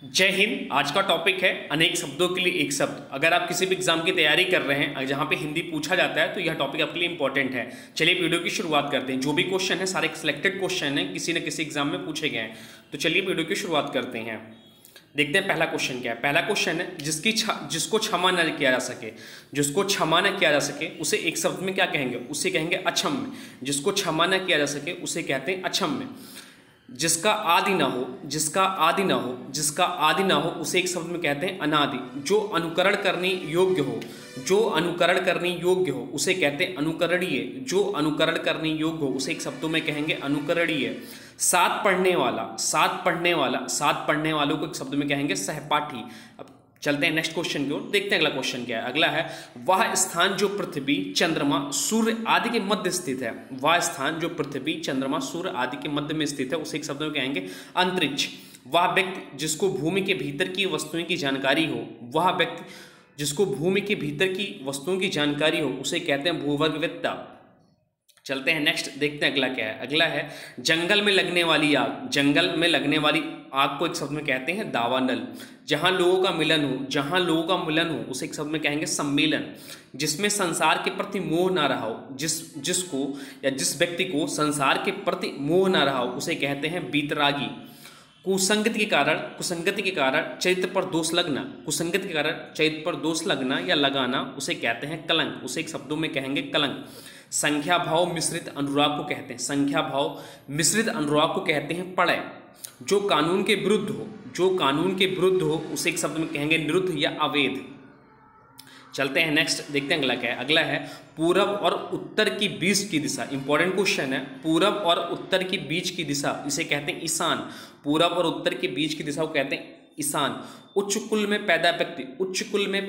जय हिंद। आज का टॉपिक है अनेक शब्दों के लिए एक शब्द। अगर आप किसी भी एग्जाम की तैयारी कर रहे हैं जहां पे हिंदी पूछा जाता है तो यह टॉपिक आपके लिए इंपॉर्टेंट है। चलिए वीडियो की शुरुआत करते हैं। जो भी क्वेश्चन है सारे सिलेक्टेड क्वेश्चन हैं, किसी न किसी एग्जाम में पूछे गए हैं। तो चलिए वीडियो की शुरुआत करते हैं। देखते हैं पहला क्वेश्चन क्या है। पहला क्वेश्चन है जिसको क्षमा न किया जा सके, जिसको क्षमा न किया जा सके उसे एक शब्द में क्या कहेंगे? उसे कहेंगे अक्षम्य। जिसको क्षमा न किया जा सके उसे कहते हैं अक्षम्य। जिसका आदि ना हो, जिसका आदि ना हो, जिसका आदि ना हो उसे एक शब्द में कहते हैं अनादि। जो अनुकरण करने योग्य हो, जो अनुकरण करने योग्य हो उसे कहते हैं अनुकरणीय। जो अनुकरण करने योग्य हो उसे एक शब्दों में कहेंगे अनुकरणीय। साथ पढ़ने वाला, साथ पढ़ने वाला, साथ पढ़ने वालों को एक शब्द में कहेंगे सहपाठी। अब चलते हैं नेक्स्ट क्वेश्चन की ओर। देखते हैं अगला क्वेश्चन क्या है। अगला है वह स्थान जो पृथ्वी चंद्रमा सूर्य आदि के मध्य स्थित है। वह स्थान जो पृथ्वी चंद्रमा सूर्य आदि के मध्य में स्थित है उसे एक शब्द में कहेंगे अंतरिक्ष। वह व्यक्ति जिसको भूमि के भीतर की वस्तुओं की जानकारी हो, वह व्यक्ति जिसको भूमि के भीतर की वस्तुओं की जानकारी हो उसे कहते हैं भूवर्गवेत्ता। चलते हैं नेक्स्ट, देखते हैं अगला क्या है। अगला है जंगल में लगने वाली आग। जंगल में लगने वाली आग को एक शब्द में कहते हैं दावानल। जहां लोगों का मिलन हो, जहां लोगों का मिलन हो उसे एक शब्द में कहेंगे सम्मेलन। जिसमें संसार के प्रति मोह ना रहा हो, जिसको या जिस व्यक्ति को संसार के प्रति मोह ना रहा हो उसे कहते हैं बीतरागी। कुसंगति के कारण चरित्र पर दोष लगना, कुसंगति के कारण चरित्र पर दोष लगना या लगाना उसे कहते हैं कलंक। उसे एक शब्दों में कहेंगे कलंक। संख्या भाव मिश्रित अनुराग को कहते हैं, संख्या भाव मिश्रित अनुराग को कहते हैं प्रलय। जो कानून के विरुद्ध हो, जो कानून के विरुद्ध हो उसे एक शब्द में कहेंगे निरुद्ध या अवैध। चलते हैं नेक्स्ट, देखते हैं अगला क्या है। अगला है पूरब और उत्तर की बीच की दिशा। इंपॉर्टेंट क्वेश्चन है। पूरब और उत्तर की बीच की दिशा इसे कहते हैं ईशान। पूरब और उत्तर के बीच की दिशा को कहते हैं ईशान। उच्च कुल में पैदा व्यक्ति, उच्च कुल में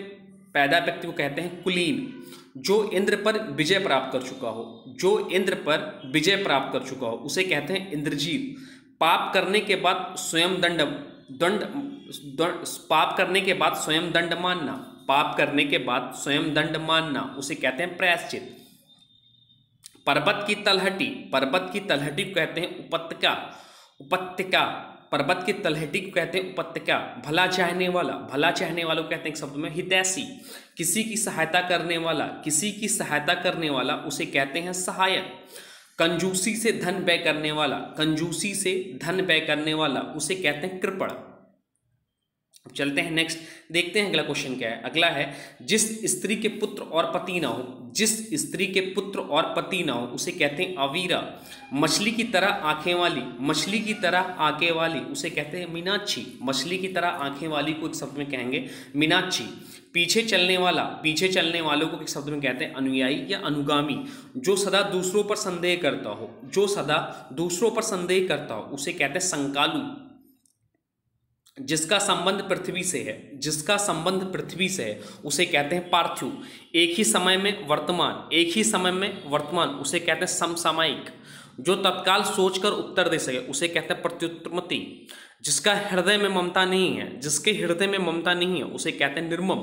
पैदा व्यक्ति को कहते हैं कुलीन। जो इंद्र पर विजय प्राप्त कर चुका हो, जो इंद्र पर विजय प्राप्त कर चुका हो उसे कहते हैं इंद्रजीत। पाप करने के बाद स्वयं पाप करने के बाद स्वयं दंड मानना, पाप करने के बाद स्वयं दंड मानना उसे कहते हैं प्रायश्चित। पर्वत की तलहटी, पर्वत की तलहटी को कहते हैं उपत्यका। उपत्यका, पर्वत की तलहटी को कहते हैं उपत्यका। भला चाहने वाला, भला चाहने वालों को कहते हैं एक शब्द में हितैषी। किसी की सहायता करने वाला, किसी की सहायता करने वाला उसे कहते हैं सहायक। कंजूसी से धन व्यय करने वाला, कंजूसी से धन व्यय करने वाला उसे कहते हैं कृपण। चलते हैं नेक्स्ट, देखते हैं अगला क्वेश्चन क्या है। अगला है जिस स्त्री के पुत्र और पति ना हो, जिस स्त्री के पुत्र और पति ना हो उसे कहते हैं अवीरा। मछली की तरह आंखें वाली, मछली की तरह आंखें वाली उसे कहते हैं मीनाक्षी। मछली की तरह आंखें वाली को एक शब्द में कहेंगे मीनाक्षी। पीछे चलने वाला, पीछे चलने वालों को एक शब्द में कहते हैं अनुयायी या अनुगामी। जो सदा दूसरों पर संदेह करता हो, जो सदा दूसरों पर संदेह करता हो उसे कहते हैं संकालू। जिसका संबंध पृथ्वी से है, जिसका संबंध पृथ्वी से है उसे कहते हैं पार्थिव। एक ही समय में वर्तमान, एक ही समय में वर्तमान उसे कहते हैं समसामयिक। जो तत्काल सोचकर उत्तर दे सके उसे कहते हैं प्रत्युत्तरमति। जिसका हृदय में ममता नहीं है, जिसके हृदय में ममता नहीं है उसे कहते हैं निर्मम।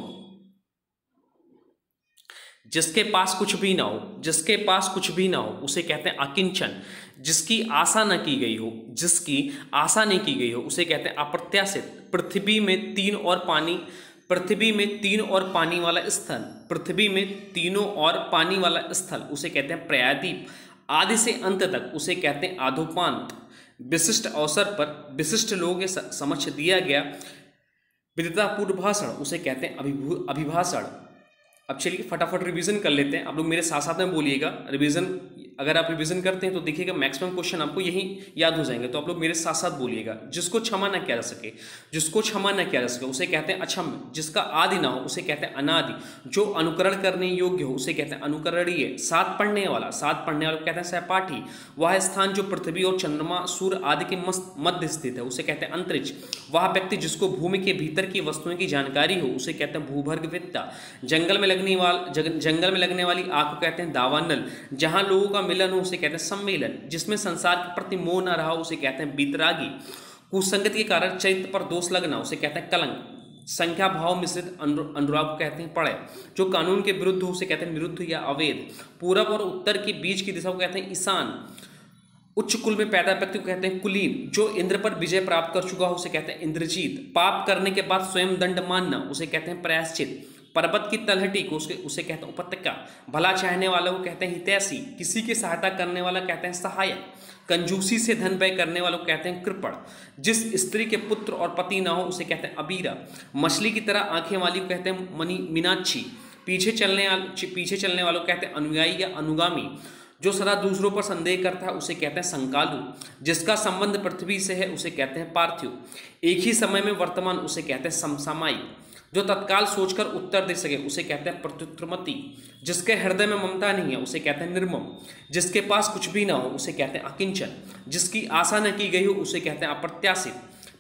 जिसके पास कुछ भी ना हो, जिसके पास कुछ भी ना हो उसे कहते हैं अकिंचन। जिसकी आशा न की गई हो, जिसकी आशा नहीं की गई हो उसे कहते हैं अप्रत्याशित। पृथ्वी में तीन और पानी, पृथ्वी में तीन और पानी वाला स्थल, पृथ्वी में तीनों और पानी वाला स्थल उसे कहते हैं प्रायद्वीप। आदि से अंत तक उसे कहते हैं आधोपांत। विशिष्ट अवसर पर विशिष्ट लोगों के समक्ष दिया गया विद्वतापूर्ण भाषण उसे कहते हैं अभिभाषण। अब चलिए फटाफट रिवीजन कर लेते हैं। आप लोग मेरे साथ साथ में बोलिएगा। रिवीजन अगर आप रिवीजन करते हैं तो देखिएगा मैक्सिमम क्वेश्चन आपको यही याद हो जाएंगे। तो आप लोग मेरे साथ साथ बोलिएगा। जिसको क्षमा न किया जा सके, जिसको क्षमा न किया जा सके उसे कहते हैं अक्षम्य। जिसका आदि ना हो उसे कहते हैं अनादि। जो अनुकरण करने योग्य हो उसे कहते हैं अनुकरणीय। साथ पढ़ने वाला, साथ पढ़ने वाले को कहते हैं सहपाठी। वह स्थान जो पृथ्वी और चंद्रमा सूर्य आदि के मध्य स्थित है उसे कहते हैं अंतरिक्ष। वह व्यक्ति जिसको भूमि के भीतर की वस्तुओं की जानकारी हो उसे कहते हैं भूवर्गवेत्ता। जंगल में लगने वाली आग को कहते हैं दावानल। जहां लोगों का मिलन हो उसे कहते हैं सम्मेलन। जिसमें संसार के प्रति मोह न रहा उसे कहते हैं बीतरागी। कुसंगति के कारण चरित्र पर दोष लगना उसे कहते हैं कलंक। संख्या भाव मिश्रित अनुराग को कहते हैं प्रलय। जो कानून के विरुद्ध हो उसे कहते हैं निरुद्ध या अवैध। पूरब और उत्तर के बीच की दिशा को कहते हैं ईशान। उच्च कुल में पैदा व्यक्ति को कहते हैं कुलीन। जो इंद्र पर विजय प्राप्त कर चुका हो उसे कहते हैं इंद्रजीत। पाप करने के बाद स्वयं दंड मानना उसे कहते हैं प्रायश्चित। पर्वत की तलहटी को उसे कहते हैं उपत्यका। भला चाहने वालों को कहते हैं हितैषी। किसी की सहायता करने वाला कहते हैं सहायक। कंजूसी से धन व्यय करने वालों को कहते हैं कृपण। जिस स्त्री के पुत्र और पति ना हो उसे कहते हैं अबीरा। मछली की तरह आंखें वाली को कहते हैं मीनाक्षी। पीछे चलने वालों को कहते हैं अनुयायी या अनुगामी। जो सदा दूसरों पर संदेह करता है उसे कहते हैं संकालु। जिसका संबंध पृथ्वी से है उसे कहते हैं पार्थिव। एक ही समय में वर्तमान उसे कहते हैं समसामयिक। जो तत्काल सोचकर उत्तर दे सके उसे कहते हैं प्रत्युत्तरमति। जिसके हृदय में ममता नहीं है उसे कहते हैं निर्मम। जिसके पास कुछ भी ना हो उसे कहते हैं अकिंचन। जिसकी आशा न की गई हो उसे कहते हैं अप्रत्याशित।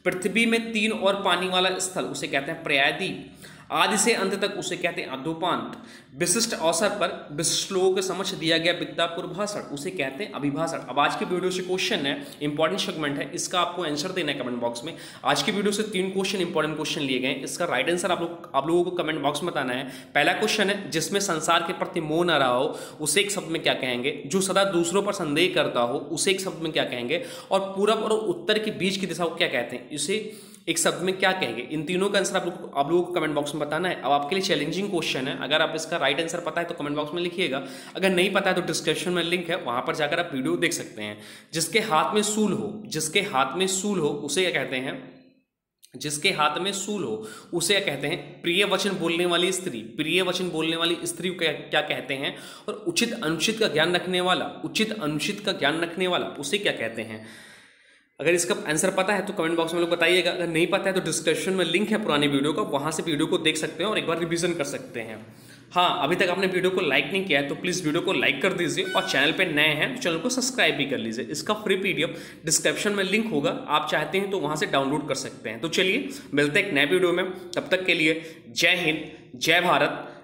पृथ्वी में 3 और पानी वाला स्थल उसे कहते हैं पर्यायद्वीप। आदि से अंत तक उसे कहते हैं अधोपांत। विशिष्ट अवसर पर विशिष्ट लोगों के समक्ष दिया गया विद्यापूर्व भाषण उसे कहते हैं अभिभाषण। अब आज के वीडियो से क्वेश्चन है, इंपॉर्टेंट सेगमेंट है, इसका आपको आंसर देना है कमेंट बॉक्स में। आज की वीडियो से 3 क्वेश्चन इंपॉर्टेंट क्वेश्चन लिए गए। इसका राइट आंसर आप लोगों को कमेंट बॉक्स में बताना है। पहला क्वेश्चन है, जिसमें संसार के प्रति मोह न रहा हो उसे एक शब्द में क्या कहेंगे। जो सदा दूसरों पर संदेह करता हो उसे एक शब्द में क्या कहेंगे। और पूरब और उत्तर के बीच की दिशा को क्या कहते हैं, इसे एक शब्द में क्या कहेंगे। इन तीनों का आंसर आप लोगों को कमेंट बॉक्स में बताना है। अब आपके लिए चैलेंजिंग क्वेश्चन है, अगर आप इसका राइट आंसर पता है तो कमेंट बॉक्स में लिखिएगा। अगर नहीं पता है तो डिस्क्रिप्शन में लिंक है, वहां पर जाकर आप वीडियो देख सकते हैं। जिसके हाथ में सूल हो उसे क्या कहते हैं। जिसके हाथ में सूल हो उसे क्या कहते हैं। प्रिय वचन बोलने वाली स्त्री को क्या कहते हैं। और उचित अनुचित का ज्ञान रखने वाला उसे क्या कहते हैं। अगर इसका आंसर पता है तो कमेंट बॉक्स में लोग बताइएगा। अगर नहीं पता है तो डिस्क्रिप्शन में लिंक है पुरानी वीडियो का, वहां से वीडियो को देख सकते हैं और एक बार रिवीजन कर सकते हैं। हाँ, अभी तक आपने वीडियो को लाइक नहीं किया है तो प्लीज़ वीडियो को लाइक कर दीजिए और चैनल पे नए हैं तो चैनल को सब्सक्राइब भी कर लीजिए। इसका फ्री पीडीएफ डिस्क्रिप्शन में लिंक होगा, आप चाहते हैं तो वहाँ से डाउनलोड कर सकते हैं। तो चलिए मिलते हैं एक नए वीडियो में, तब तक के लिए जय हिंद, जय भारत,